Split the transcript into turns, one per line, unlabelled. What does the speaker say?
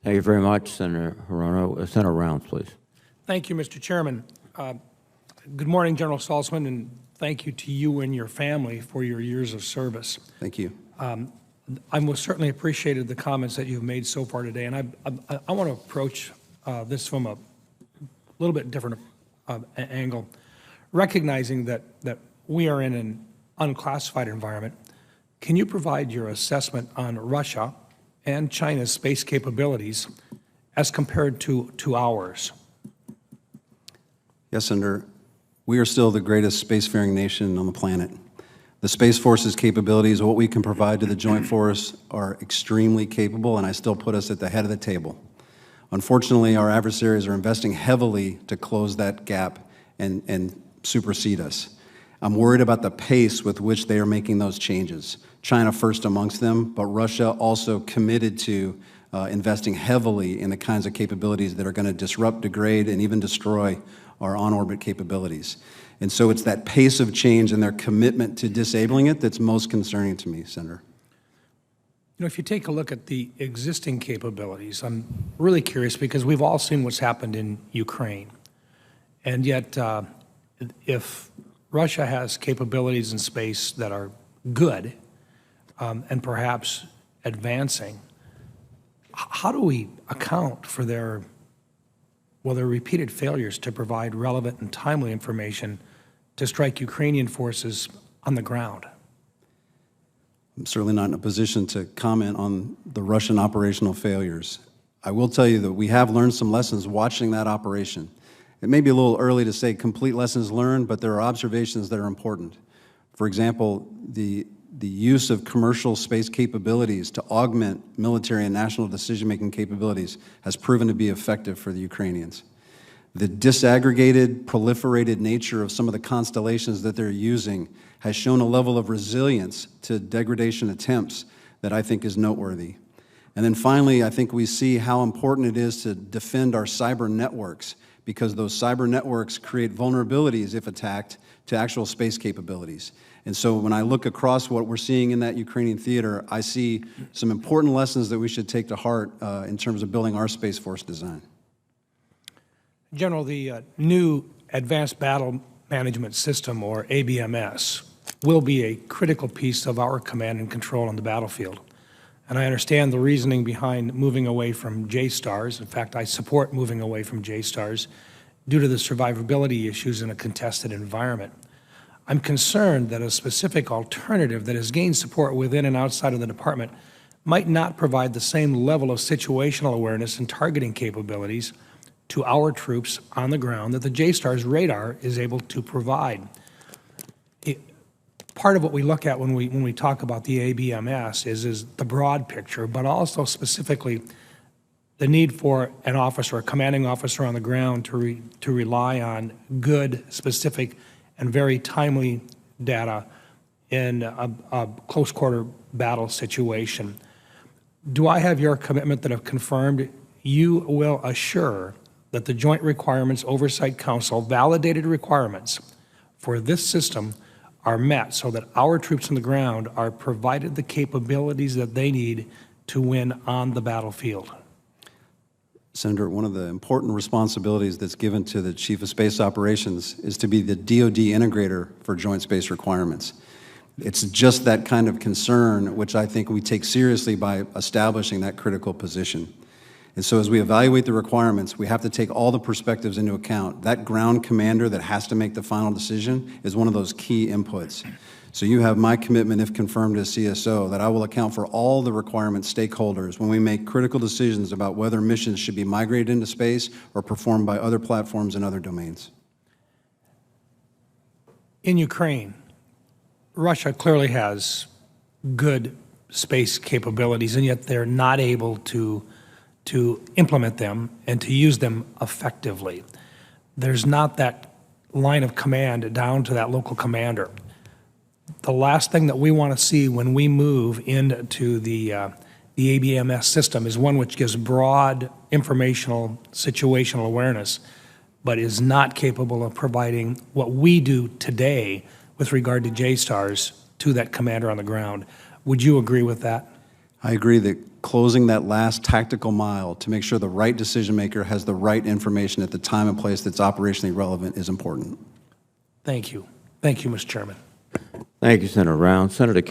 Thank you very much, Senator Hirono. Senator Rounds, please.
Thank you, Mr. Chairman. Good morning, General Saltzman, and thank you to you and your family for your years of service.
Thank you.
I most certainly appreciated the comments that you've made so far today, and I want to approach this from a little bit different angle, recognizing that we are in an unclassified environment. Can you provide your assessment on Russia and China's space capabilities as compared to ours?
Yes, Senator. We are still the greatest spacefaring nation on the planet. The Space Force's capabilities, what we can provide to the Joint Force, are extremely capable, and I still put us at the head of the table. Unfortunately, our adversaries are investing heavily to close that gap and supersede us. I'm worried about the pace with which they are making those changes. China first amongst them, but Russia also committed to investing heavily in the kinds of capabilities that are going to disrupt, degrade, and even destroy our on-orbit capabilities. And so it's that pace of change and their commitment to disabling it that's most concerning to me, Senator.
You know, if you take a look at the existing capabilities, I'm really curious because we've all seen what's happened in Ukraine. And yet, if Russia has capabilities in space that are good and perhaps advancing, how do we account for their repeated failures to provide relevant and timely information to strike Ukrainian forces on the ground?
I'm certainly not in a position to comment on the Russian operational failures. I will tell you that we have learned some lessons watching that operation. It may be a little early to say complete lessons learned, but there are observations that are important. For example, the use of commercial space capabilities to augment military and national decision-making capabilities has proven to be effective for the Ukrainians. The disaggregated, proliferated nature of some of the constellations that they're using has shown a level of resilience to degradation attempts that I think is noteworthy. And then finally, I think we see how important it is to defend our cyber networks, because those cyber networks create vulnerabilities, if attacked, to actual space capabilities. And so when I look across what we're seeing in that Ukrainian theater, I see some important lessons that we should take to heart in terms of building our Space Force design.
General, the new Advanced Battle Management System, or ABMS, will be a critical piece of our command and control on the battlefield. And I understand the reasoning behind moving away from JSTARS. In fact, I support moving away from JSTARS due to the survivability issues in a contested environment. I'm concerned that a specific alternative that has gained support within and outside of the department might not provide the same level of situational awareness and targeting capabilities to our troops on the ground that the JSTARS radar is able to provide. Part of what we look at when we talk about the ABMS is the broad picture, but also specifically the need for an officer, a commanding officer on the ground to rely on good, specific, and very timely data in a close quarter battle situation. Do I have your commitment that I've confirmed you will assure that the Joint Requirements Oversight Council validated requirements for this system are met so that our troops on the ground are provided the capabilities that they need to win on the battlefield?
Senator, one of the important responsibilities that's given to the Chief of Space Operations is to be the DoD integrator for Joint Space Requirements. It's just that kind of concern which I think we take seriously by establishing that critical position. And so as we evaluate the requirements, we have to take all the perspectives into account. That ground commander that has to make the final decision is one of those key inputs. So you have my commitment, if confirmed as CSO, that I will account for all the requirement stakeholders when we make critical decisions about whether missions should be migrated into space or performed by other platforms and other domains.
In Ukraine, Russia clearly has good space capabilities, and yet they're not able to implement them and to use them effectively. There's not that line of command down to that local commander. The last thing that we want to see when we move into the ABMS system is one which gives broad informational situational awareness, but is not capable of providing what we do today with regard to JSTARS to that commander on the ground. Would you agree with that?
I agree that closing that last tactical mile to make sure the right decision maker has the right information at the time and place that's operationally relevant is important.
Thank you. Thank you, Mr. Chairman.
Thank you, Senator Rounds. Senator